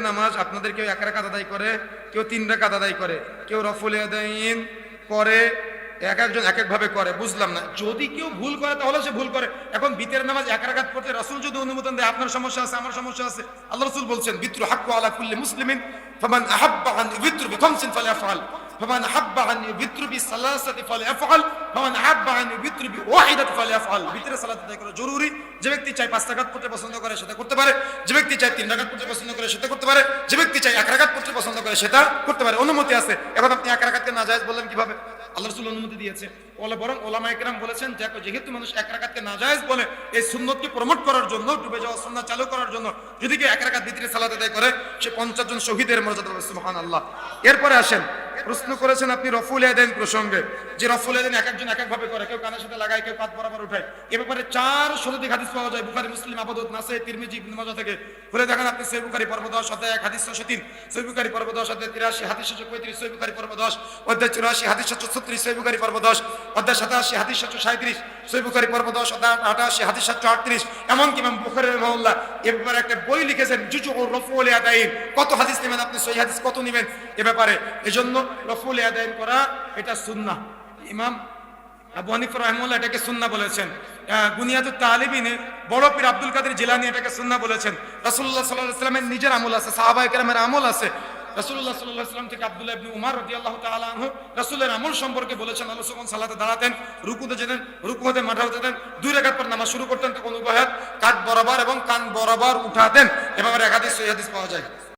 নামাজ আপনাদের কেউ এক রাকাত আদায় করে, কেউ 3 রাকাত আদায় করে, কেউ রফুল ইয়াদাইন করে, এক একজন এক এক ভাবে করে। বুঝলাম না, যদি কেউ ভুল করে তাহলে সে ভুল করে। এখন বিতের নামাজ এক রাকাত পড়তে রাসূল যদি অনুমোদন দেয়, আপনার সমস্যা আছে, আমার সমস্যা আছে। আল্লাহ রাসূল বলছেন বিত্রু হাক্কু আলা কুল্লি মুসলিমিন ফামান আহাব্বা আন ইবিত্রু বিখামসিন ফালইফআল ফামান আহাব্বা আন ইবিত্রু বিসালাসাতি ফালইফআল ফামান আহাব্বা আন ইবিত্রু বিওয়াহিদাতি ফালইফআল। বিতরে সালাত আদায় করা জরুরি। যে ব্যক্তি চাই 5 রাকাত পড়তে পছন্দ করে সেটা করতে পারে, যে ব্যক্তি চাই 3 রাকাত পড়তে পছন্দ করে সেটা করতে পারে, যে ব্যক্তি চাই 1 রাকাত পড়তে পছন্দ করে সেটা করতে পারে, অনুমতি আছে। এখন আপনি 1 রাকাতকে নাজায়েজ বললেন কিভাবে? আল্লাহ রাসূল অনুমতি দিয়েছে। বরং ওলামায়ে কেরাম বলেছেন যেহেতু মানুষ 1 রাকাতকে নাজায়েজ বলে, এই সুন্নতকে প্রমোট করার জন্য, ডুবে যাওয়া সুন্নাত চালু করার জন্য যদি কেউ 1 রাকাত ভিতরে সালাত আদায় করে, সে 50 জন শহীদের মর্যাদা পাবে। সুবহানাল্লাহ। এরপরে আসেন, প্রশ্ন করেছেন আপনি রফুল ইয়াদাইন প্রসঙ্গে, যে রফুল ইয়াদাইন এক একজন এক এক ভাবে করে, কেউ কানের সাথে লাগায়, কেউ কাঁধ বরাবর উঠায়। এ ব্যাপারে 4 শতাধিক হাদিস পাওয়া যায় বুখারী, মুসলিম, আবু দাউদ, নাসাই, তিরমিজি, ইবনে মাজাহ থেকে। পড়ে দেখেন আপনি সহিহ বুখারী পর্ব 10 অধ্যায় 1 হাদিস 603, সহিহ বুখারী পর্ব 10 অধ্যায় 83 হাদিস 635, সহিহ বুখারী পর্ব 10 অধ্যায় 84 হাদিস 736, সহিহ বুখারী পর্ব 10 অধ্যায় 87 হাদিস 737, সহিহ বুখারী পর্ব 10 অধ্যায় 88 হাদিস 738। এমনকি ইমাম বুখারী রাহিমাহুল্লাহ এ ব্যাপারে একটা বই লিখেছেন, জুজুউর রফুল ইয়াদাইন। কত হাদিস নেবেন আপনি, সহিহ হাদিস কত নেবেন এ ব্যাপারে। এজন্য রফুল ইয়াদাইন করা এটা সুন্নাহ। ইমাম আবু হানিফা রাহিমাহুল্লাহ এটাকে সুন্নাহ বলেছেন। বুনিয়াদুত তালিবিনে বড় পীর আব্দুল কাদের জিলানী এটাকে সুন্নাহ বলেছেন। রাসূলুল্লাহ সাল্লাল্লাহু আলাইহি ওয়াসাল্লামের নিজের আমল আছে, সাহাবায়ে কেরামের আমল আছে। রাসূলুল্লাহ সাল্লাল্লাহু আলাইহি ওয়াসাল্লাম থেকে আব্দুল্লাহ ইবনে উমর রাদিয়াল্লাহু তাআলা আনহু রাসূলের আমল সম্পর্কে বলেছেন, আল্লাহ যখন সালাতে দাঁড়াতেন, রুকুতে যেতেন, রুকু হতে মাথা উঠাতেন, 2 রাকাত পর নামাজ শুরু করতেন, তখন উভয় হাত কাঁধ বরাবর এবং কান বরাবর উঠাতেন। এভাবে এক হাদিস সহিহ হাদিস পাওয়া যায়।